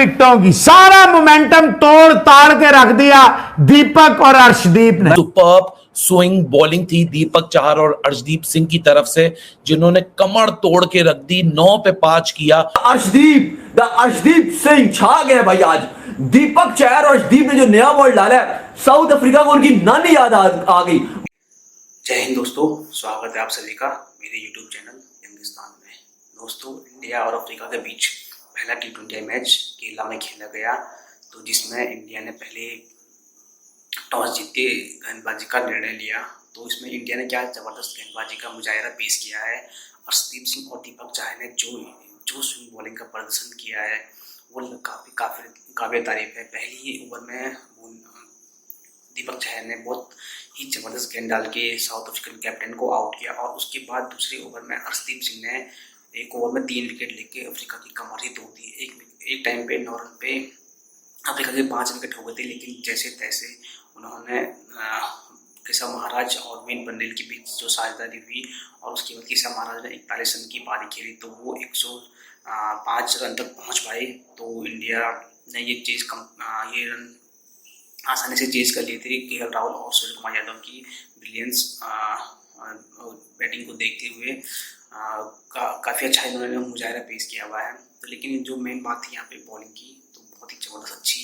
विकेटों की, सारा मोमेंटम तोड़ ताड़ के रख दिया दीपक और अर्शदीप ने। सुपर्ब स्विंग बॉलिंग थी दीपक चाहर और अर्शदीप सिंह की तरफ से, जिन्होंने कमर तोड़ के रख दी, 9 पे 5 किया। अर्शदीप सिंह छा गए भाई आज। दीपक चहर और अर्शदीप ने जो नया बॉल डाला है, साउथ अफ्रीका को उनकी नानी याद आ गई। जय हिंद दोस्तों, स्वागत है आप सभी का मेरे यूट्यूब चैनल हिंदुस्तान में। दोस्तों, इंडिया और अफ्रीका के बीच पहला T20 मैच केरला में खेला गया, तो जिसमें इंडिया ने पहले टॉस जीत के गेंदबाजी का निर्णय लिया। तो इसमें इंडिया ने क्या ज़बरदस्त गेंदबाजी का मुजाहिरा पेश किया है। अर्शदीप सिंह और दीपक चाहर ने जो स्विंग बॉलिंग का प्रदर्शन किया है वो काफ़ी काबिल तारीफ है। पहली ही ओवर में दीपक चाहर ने बहुत ही ज़बरदस्त गेंद डाल के साउथ अफ्रीकन कैप्टन को आउट किया, और उसके बाद दूसरे ओवर में अर्शदीप सिंह ने एक ओवर में 3 विकेट लेके अफ्रीका की कमर ही तोड़ दी। एक टाइम पे 9 रन पे अफ्रीका के 5 विकेट हो गए थे, लेकिन जैसे तैसे उन्होंने केशव महाराज और वेन बंडेल के बीच जो साझेदारी हुई, और उसके बाद केशव महाराज ने 41 रन की पारी खेली, तो वो 105 रन तक पहुंच पाए। तो इंडिया ने ये रन आसानी से चेज कर लिए थे। केएल राहुल और सूर्य कुमार यादव की ब्रिलियंस बैटिंग को देखते हुए काफ़ी अच्छा इन्होंने मुजाहिरा पेश किया हुआ है। तो लेकिन जो मेन बात थी यहाँ पे बॉलिंग की, तो बहुत ही ज़बरदस्त अच्छी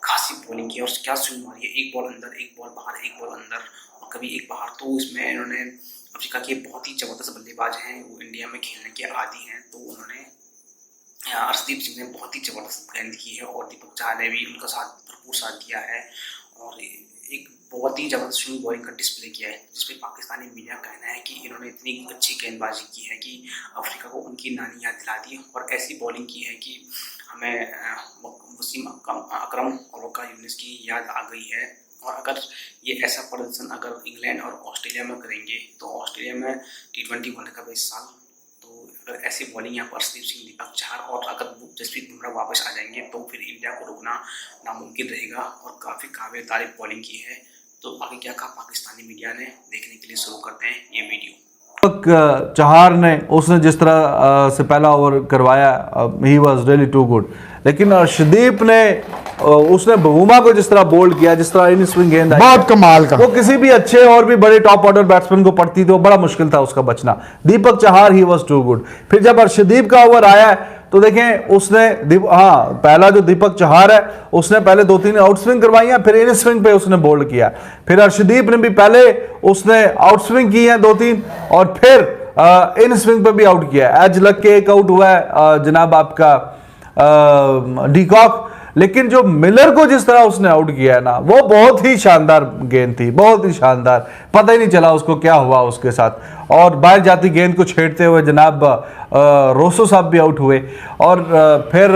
खासी बॉलिंग की, और क्या स्विंग मारी है, एक बॉल अंदर, एक बॉल बाहर, एक बॉल अंदर और कभी एक बाहर। तो इसमें इन्होंने अफ्रीका के बहुत ही ज़बरदस्त बल्लेबाज हैं, वो इंडिया में खेलने के आदी हैं, तो उन्होंने अर्शदीप सिंह ने बहुत ही ज़बरदस्त गेंद की है, और दीपक चाहर ने भी उनका साथ भरपूर साथ दिया है, और एक बहुत ही ज़बरदस्त स्विंग बॉलिंग का डिस्प्ले किया है, जिसपे पाकिस्तानी मीडिया का कहना है कि इन्होंने इतनी अच्छी गेंदबाजी की है कि अफ्रीका को उनकी नानी याद दिला दी, और ऐसी बॉलिंग की है कि हमें वसीम अकरम और वका यूनिस की याद आ गई है। और अगर ये ऐसा प्रदर्शन अगर इंग्लैंड और ऑस्ट्रेलिया में करेंगे, तो ऑस्ट्रेलिया में T20 वर्ल्ड कप इस साल, तो अगर ऐसी बॉलिंग यहाँ पर अर्शदीप सिंह, दीपक चाहर और अगर जसप्रीत बुमराह वापस आ जाएंगे, तो फिर इंडिया को रुकना नामुमकिन रहेगा, और काफ़ी काबिल तारीफ बॉलिंग की है। तो आगे क्या कहा पाकिस्तानी मीडिया ने, देखने के लिए शुरू करते हैं ये वीडियो। दीपक चाहर ने उसने जिस तरह से पहला ओवर करवाया, he was really too good, लेकिन अर्शदीप ने उसने बुमा को जिस तरह बोल्ड किया, जिस तरह इन स्विंग गेंद बहुत कमाल का, वो किसी भी अच्छे और भी बड़े टॉप ऑर्डर बैट्समैन को पड़ती थी, वो बड़ा मुश्किल था उसका बचना। दीपक चाहर ही वाज टू गुड। फिर जब अर्शदीप का ओवर आया तो देखें उसने पहला जो दीपक चाहर है उसने पहले 2-3 आउट स्विंग करवाई, फिर इन स्विंग पे उसने बोल्ड किया। फिर अर्शदीप ने भी पहले उसने आउट स्विंग की है 2-3, और फिर इन स्विंग पे भी आउट किया। एज लग के एक आउट हुआ है जनाब आपका डीकॉक, लेकिन जो मिलर को जिस तरह उसने आउट किया है ना, वो बहुत ही शानदार गेंद थी, बहुत ही शानदार, पता ही नहीं चला उसको क्या हुआ उसके साथ। और बाहर जाती गेंद को छेड़ते हुए जनाब रोसो साहब भी आउट हुए, और फिर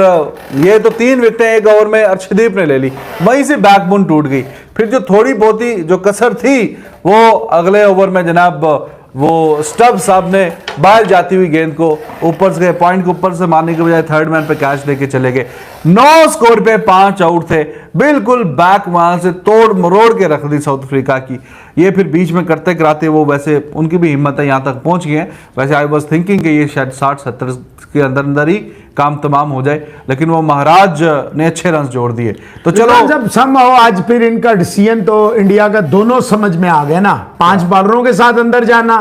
ये तो 3 विकेटें एक ओवर में अर्शदीप ने ले ली, वहीं से बैकबोन टूट गई। फिर जो थोड़ी बहुत ही जो कसर थी वो अगले ओवर में जनाब वो स्टब साहब ने बाहर जाती हुई गेंद को ऊपर से पॉइंट को ऊपर से मारने के बजाय थर्ड मैन पे कैच देके चले गए। 9 स्कोर पे 5 आउट थे, बिल्कुल बैक वहां से तोड़ मरोड़ के रख दी साउथ अफ्रीका की। ये फिर बीच में करते कराते वो वैसे उनकी भी हिम्मत है, यहाँ तक पहुंच गए हैं। वैसे आई वाज थिंकिंग कि ये शायद 60-70 के अंदर ही काम तमाम हो जाए, लेकिन वो महाराज ने अच्छे रन जोड़ दिए। तो चलो, जब संभव आज फिर इनका डिसीजन तो इंडिया का दोनों समझ में आ गया ना, 5 बॉलरों के साथ अंदर जाना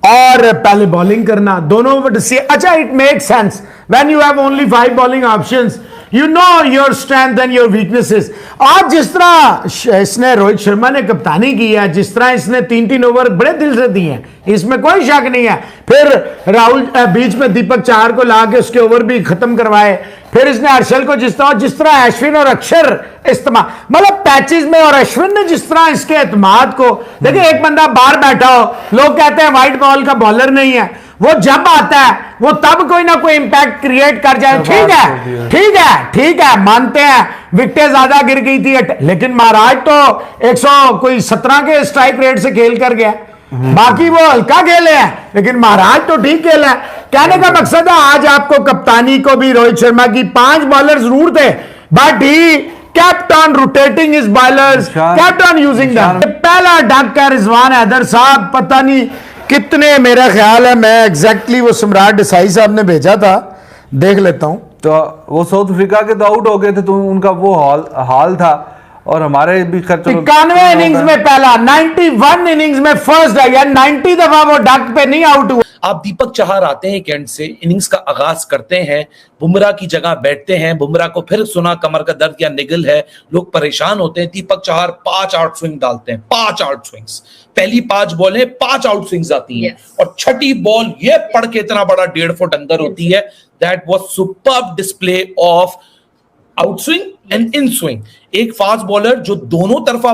और पहले बॉलिंग करना, दोनों अच्छा, it make sense when you have only 5 bowling options, you know your strength and your weaknesses. आज जिस तरह इसने रोहित शर्मा ने कप्तानी की है, जिस तरह इसने 3-3 ओवर बड़े दिल से दिए हैं, इसमें कोई शक नहीं है। फिर राहुल बीच में दीपक चाहर को ला के उसके ओवर भी खत्म करवाए। फिर इसने हर्षल को जिस तरह अश्विन और अक्षर इस्तेमाल, मतलब पैचेस में, और अश्विन ने जिस तरह इसके एतमाद को देखिए, एक बंदा बाहर बैठा हो, लोग कहते हैं व्हाइट बॉल का बॉलर नहीं है, वो जब आता है वो तब कोई ना कोई इंपैक्ट क्रिएट कर जाए। ठीक है, ठीक है, ठीक है, मानते हैं विकेटें ज्यादा गिर गई थी, लेकिन महाराज तो 117 के स्ट्राइक रेट से खेल कर गया, बाकी वो हल्का खेले हैं, लेकिन महाराज तो ठीक खेला है। कहने का मकसद है आज आपको कप्तानी को भी रोहित शर्मा की 5 बॉलर जरूर थे, but he kept on rotating his bowlers, kept on using them। पहला डंका रिजवान हैदर साहब, पता नहीं कितने, मेरा ख्याल है मैं एग्जैक्टली वो सम्राट देसाई साहब ने भेजा था, देख लेता हूं। तो वो साउथ अफ्रीका के तो आउट हो गए थे, तो उनका वो हाल था, और हमारे भी खैर चलो 91 इनिंग्स में पहला, 91 इनिंग्स में फर्स्ट है यार, 90 दफा वो डक पे नहीं आउट हुआ। आप दीपक चाहर आते हैं एक एंड से, इनिंग्स का आगाज करते हैं, बुमराह की जगह बैठते हैं, बुमराह को फिर सुना कमर का दर्द या निगल है, लोग परेशान होते हैं। दीपक चाहर 5 आउट स्विंग डालते हैं, 5 आउट स्विंग्स, पहली 5 बॉलें 5 आउट स्विंग्स आती हैं, और छठी बॉल ये पड़ के इतना बड़ा 1.5 फुट अंदर होती है। That was superb display of out swing and in swing. एक फास्ट बॉलर जो दोनों तरफा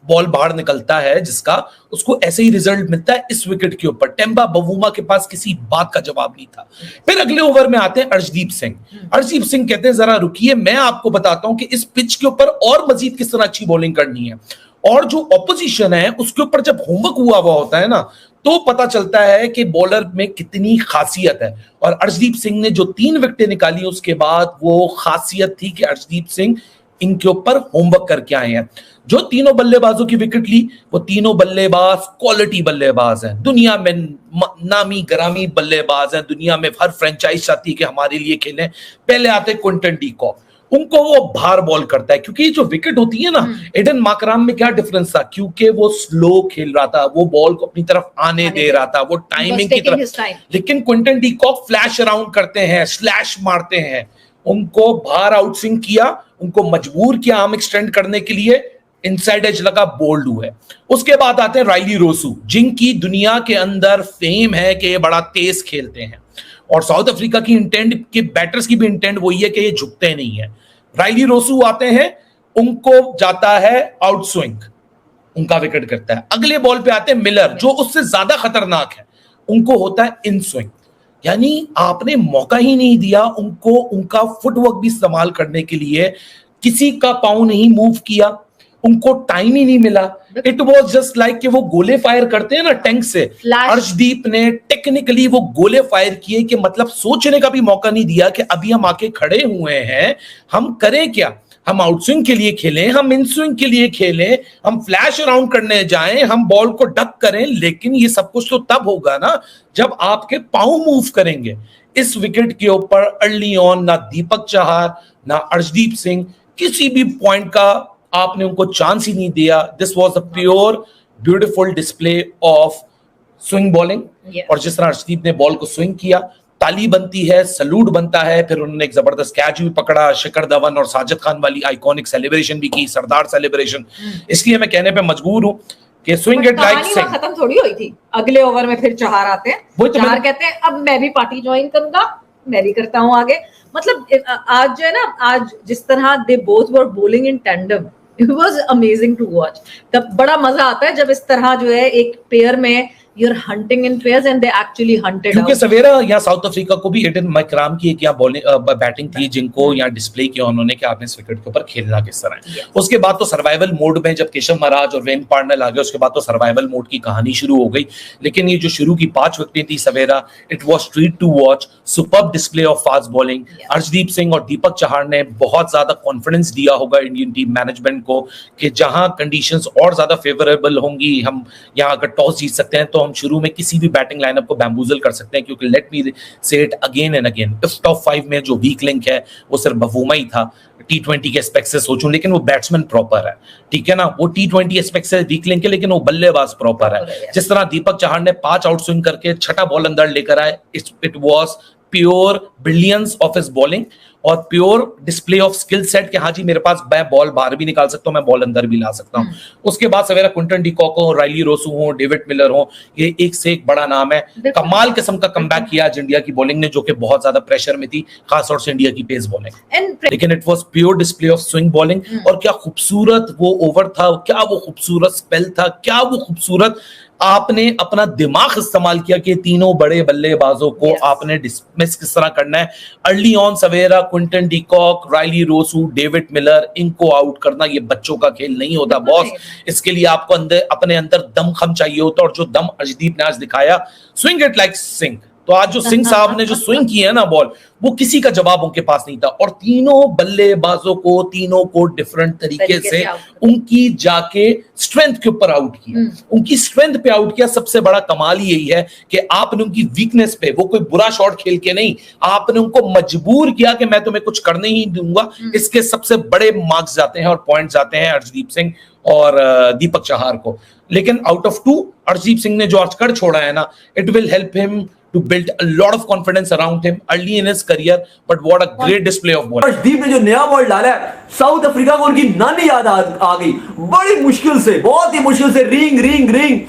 बॉल बाहर निकलता है, जिसका उसको ऐसे ही रिजल्ट मिलता है इस विकेट के ऊपर। टेम्बा बवूमा के पास किसी बात का जवाब नहीं था। फिर अगले ओवर में आते हैं अर्शदीप सिंह। अर्शदीप सिंह कहते हैं जरा रुकिए, मैं आपको बताता हूं कि इस पिच के ऊपर और मजीद किस तरह अच्छी बॉलिंग करनी है, और जो ऑपोजिशन है उसके ऊपर जब होमवर्क हुआ होता है ना, तो पता चलता है कि बॉलर में कितनी खासियत है। और अर्शदीप सिंह ने जो 3 विकेटें निकाली उसके बाद वो खासियत थी कि अर्शदीप सिंह इनके ऊपर होमवर्क करके आए हैं। जो तीनों बल्लेबाजों की विकेट ली, वो तीनों बल्लेबाज क्वालिटी बल्लेबाज हैं, दुनिया में नामी गरामी बल्लेबाज हैं, दुनिया में हर फ्रेंचाइज चाहती है कि हमारे लिए खेलें। पहले आते क्विंटन डी कॉक, उनको वो बाहर बॉल करता है, क्योंकि जो विकेट होती है ना, एडन माकराम में क्या डिफरेंस था, क्योंकि वो स्लो खेल रहा था, वो बॉल को अपनी तरफ आने दे रहा था, वो टाइमिंग की तरफ। लेकिन Quinton de Kock flash around करते हैं, स्लैश मारते हैं, उनको बाहर आउट स्विंग किया, उनको मजबूर किया आर्म एक्सटेंड करने के लिए, इनसाइड एज लगा, बोल्ड हुए। उसके बाद आते हैं राइली रोसू, जिनकी दुनिया के अंदर फेम है कि ये बड़ा तेज खेलते हैं, और साउथ अफ्रीका की इंटेंट के बैटर्स की भी इंटेंट वही है कि ये झुकते नहीं है। राइली रोसू आते हैं, उनको जाता है आउट स्विंग, उनका विकेट करता है। अगले बॉल पे आते हैं मिलर, जो उससे ज्यादा खतरनाक है, उनको होता है इन स्विंग। यानी आपने मौका ही नहीं दिया उनको उनका फुटवर्क भी इस्तेमाल करने के लिए, किसी का पाँव नहीं मूव किया, उनको टाइम ही नहीं मिला। इट वॉज जस्ट लाइक कि वो गोले फायर करते हैं ना टैंक से, अर्शदीप ने टेक्निकली वो गोले फायर किए कि मतलब सोचने का भी मौका नहीं दिया कि अभी हम आके खड़े हुए हैं, हम करें क्या, हम आउट स्विंग के लिए खेलें, हम इन स्विंग के लिए खेलें, हम फ्लैश अराउंड करने जाएं, हम बॉल को डक करें। लेकिन ये सब कुछ तो तब होगा ना जब आपके पाँव मूव करेंगे। इस विकेट के ऊपर अर्ली ऑन ना दीपक चाहर ना अर्शदीप सिंह किसी भी पॉइंट का आपने उनको चांस ही नहीं दिया। This was a pure beautiful display of swing bowling. और जिस तरह अर्शदीप ने बॉल को स्विंग किया, ताली बनती है, सलूट बनता है। फिर उन्होंने एक जबरदस्त कैच भी पकड़ा, शिखर धवन और साजिद खान वाली आइकॉनिक सेलिब्रेशन भी की, सरदार सेलिब्रेशन। इसलिए मैं कहने पे मजबूर हूं कि स्विंग इट लाइक सिंह खत्म थोड़ी हुई थी। अगले ओवर में फिर चाहर आते हैं, वो तो चाहर कहते हैं अब मैं भी पार्टी ज्वाइन करूंगा, मैं भी करता हूं आगे। मतलब आज जो है ना, आज जिस तरह they both were bowling in tandem, it was amazing to watch. तब बड़ा मजा आता है जब इस तरह जो है एक पेयर में you're hunting in pairs and they actually hunted क्योंकि out. सवेरा यहाँ साउथ अफ्रीका को भी एडन मैकराम की एक यहाँ बॉलिंग बैटिंग थी, जिनको यहाँ डिस्प्ले किया उन्होंने कि आपने इस विकेट के ऊपर खेलना किस तरह है। उसके बाद तो सर्वाइवल मोड में जब केशव महाराज और वेन पार्नल आ गए, उसके बाद तो सर्वाइवल मोड की कहानी शुरू हो गई। लेकिन ये जो शुरू की 5 विकेटें थी सवेरा, it was treat to watch, superb display of fast bowling. Arshdeep Singh और दीपक चाहर ने बहुत ज्यादा कॉन्फिडेंस दिया होगा इंडियन टीम मैनेजमेंट को कि जहां कंडीशंस और ज्यादा फेवरेबल होंगी, हम यहाँ अगर टॉस जीत सकते हैं तो हम शुरू में किसी भी बैटिंग लाइनअप को बैम्बूजल कर सकते हैं। क्योंकि लेट मी से it again and again, if top 5 में जो वीक लिंक है वो सिर्फ बवूमा ही था। T20 के एस्पेक्ट से सोचूं, लेकिन वो बैट्समैन प्रॉपर है, ठीक है ना। वो T20 एस्पेक्ट से वीक लिंक है, लेकिन वो बल्लेबाज प्रॉपर है। जिस तरह दीपक चाहर ने 5 आउट स्विंग करके छठा बॉल अंदर लेकर आए, it was pure brilliance of his bowling और pure display of skill set कि हाँ जी मेरे पास मैं बॉल बाहर भी निकाल सकता हूँ, मैं बॉल अंदर भी ला सकता हूँ। उसके बाद सवेरा क्विंटन डी कॉक हो, राइली रोसू हो, डेविड मिलर हो, ये एक से एक बड़ा नाम है। कमाल किस्म का कमबैक किया आज इंडिया की बॉलिंग ने, जो कि बहुत ज्यादा प्रेशर में थी, खासतौर से इंडिया की पेस बॉलिंग। लेकिन it was pure display of swing bowling. और क्या खूबसूरत वो ओवर था, क्या वो खूबसूरत स्पेल था, क्या वो खूबसूरत आपने अपना दिमाग इस्तेमाल किया कि तीनों बड़े बल्लेबाजों को आपने डिसमिस किस तरह करना है। अर्ली ऑन सवेरा, Quinton de Kock, Rilee Rossouw, David Miller, इनको आउट करना ये बच्चों का खेल नहीं होता बॉस। इसके लिए आपको अपने अंदर दमखम चाहिए होता, और जो दम अर्शदीप ने आज दिखाया, स्विंग इट लाइक सिंह, तो आज जो सिंह साहब ने जो स्विंग की है ना बॉल, वो किसी का जवाब उनके पास नहीं था, और तीनों बल्लेबाजों को, तीनों को डिफरेंट तरीके से उनकी जाके स्ट्रेंथ के ऊपर आउट किया, उनकी स्ट्रेंथ पे आउट किया। सबसे बड़ा कमाल ही यही है कि आपने उनकी वीकनेस पे, वो कोई बुरा शॉट खेल के नहीं, आपने उनको मजबूर किया कि मैं तुम्हें कुछ करने ही दूंगा। इसके सबसे बड़े मार्क्स जाते हैं और पॉइंट जाते हैं अर्शदीप सिंह और दीपक चहार को। लेकिन आउट ऑफ 2 अर्शदीप सिंह ने जो आज कर छोड़ा है ना, it will help him to build a lot of confidence around him early in his career. But what a great display of ball. Arshdeep ने जो नया बॉल डाला है, साउथ अफ्रीका को उनकी नानी याद आ गई। बड़ी मुश्किल से, बहुत ही मुश्किल से रिंग रिंग रिंग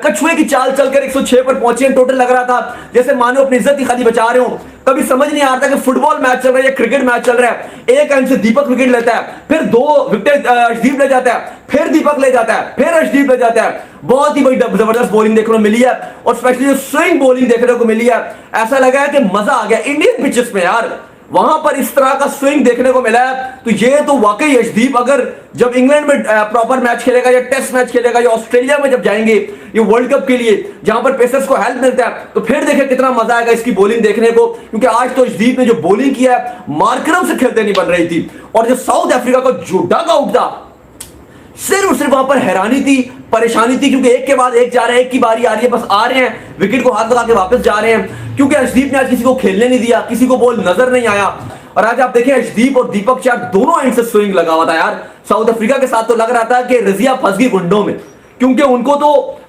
कछुए की चाल चलकर 106 पर पहुंचे। टोटल लग रहा था जैसे मानो अपनी इज्जत ही खाली बचा रहे हो। कभी समझ नहीं आ रहा था कि फुटबॉल मैच चल रहा है या क्रिकेट मैच चल रहा है। एक एंड से दीपक विकेट लेता है, फिर 2 विकेट अर्शदीप ले जाता है, फिर दीपक ले जाता है, फिर अर्शदीप ले जाता है। बहुत ही बड़ी जबरदस्त बॉलिंग देखने को मिली है, और स्पेशली जो स्विंग बॉलिंग देखने को मिली है, ऐसा लगा है कि मजा आ गया। इंडियन पिचेस में यार वहां पर इस तरह का स्विंग देखने को मिला है, तो ये तो वाकई अर्शदीप अगर जब इंग्लैंड में प्रॉपर मैच खेलेगा या टेस्ट मैच खेलेगा या ऑस्ट्रेलिया में जब जाएंगे ये वर्ल्ड कप के लिए, जहां पर पेसर्स को हेल्प मिलता है, तो फिर देखें कितना मजा आएगा इसकी बॉलिंग देखने को। क्योंकि आज तो अर्शदीप ने जो बॉलिंग किया है, मार्करम से खेलते नहीं बन रही थी, और जो साउथ अफ्रीका का जो डग आउट था, सिर्फ और सिर्फ वहां पर हैरानी थी, परेशानी थी, क्योंकि एक के बाद एक जा रहे हैं, एक की बारी आ रही है, बस आ रहे हैं, विकेट को हाथ लगा के वापस जा रहे हैं। क्योंकि अर्शदीप ने आज किसी को खेलने नहीं दिया, किसी को बॉल नजर नहीं आया। और आज आप देखें अर्शदीप और दीपक चहर दोनों एंड से स्विंग लगा हुआ था यार। साउथ अफ्रीका के साथ तो लग रहा था कि रजिया फंस गई गुंडों में, क्योंकि उनको तो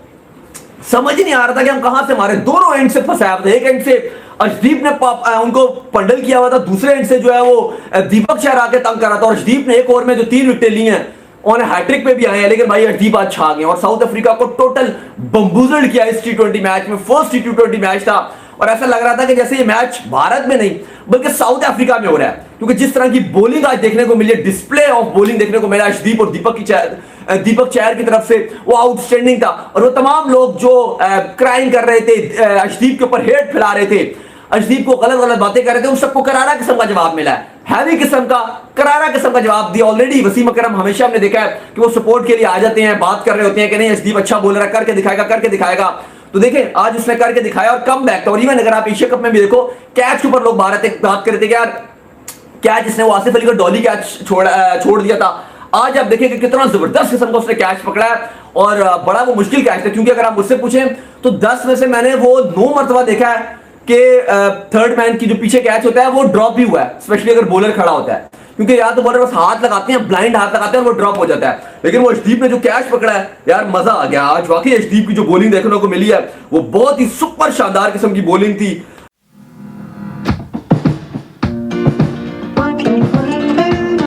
समझ ही नहीं आ रहा था कि हम कहां से मारे। दोनों एंड से फंसाया था। एक एंड से अर्शदीप ने उनको पंडल किया हुआ था, दूसरे एंड से जो है वो दीपक चहर आके तंग कर रहा था। अर्शदीप ने एक ओवर में जो 3 विकेटें ली हैं, और हैट्रिक पे भी आए हैं, लेकिन भाई अर्शदीप आज छा गए और साउथ अफ्रीका को टोटल बम्बूजल्ड किया इस T20 मैच में। फर्स्ट T20 मैच था, और ऐसा लग रहा था कि जैसे ये मैच भारत में नहीं बल्कि साउथ अफ्रीका में हो रहा है, क्योंकि जिस तरह की बॉलिंग आज देखने को मिली, डिस्प्ले ऑफ बॉलिंग देखने को मिला अर्शदीप और दीपक चहर की तरफ से, वो आउटस्टैंडिंग था। और वो तमाम लोग जो क्राइम कर रहे थे, अर्शदीप के ऊपर हेट फैला रहे थे, अर्शदीप को गलत गलत बातें कर रहे थे, उन सबको करारा किस्म का जवाब मिला है, हैवी किस्म का, करारा किस्म का जवाब दिया। ऑलरेडी वसीम अकरम हमेशा हमने देखा है कि वो सपोर्ट के लिए आ जाते हैं, बात कर रहे होते हैं कि नहीं अर्शदीप अच्छा बोल रहा है, करके दिखाएगा। तो देखें आज उसने करके दिखाया और कम बैक था। और इवन अगर आप एशिया कप में भी देखो, कैच के ऊपर लोग बात कर रहे थे कि यार कैच इसने वो आसिफ अली का डॉली कैच छोड़ दिया था। आज आप देखें कि कितना जबरदस्त किस्म का उसने कैच पकड़ा है, और बड़ा वो मुश्किल कैच था, क्योंकि अगर आप मुझसे पूछें तो 10 में से मैंने वो 9 मरतबा देखा है कि थर्ड मैन की जो पीछे कैच होता है वो ड्रॉप भी हुआ है, स्पेशली अगर बॉलर खड़ा होता है, क्योंकि या तो बॉलर बस हाथ लगाते हैं, ब्लाइंड हाथ लगाते हैं और वो ड्रॉप हो जाता है। लेकिन वो अर्शदीप ने जो कैच पकड़ा है यार, मजा आ गया। आज वाकई अर्शदीप की जो बॉलिंग देखने को मिली है वो बहुत ही सुपर शानदार किस्म की बॉलिंग थी।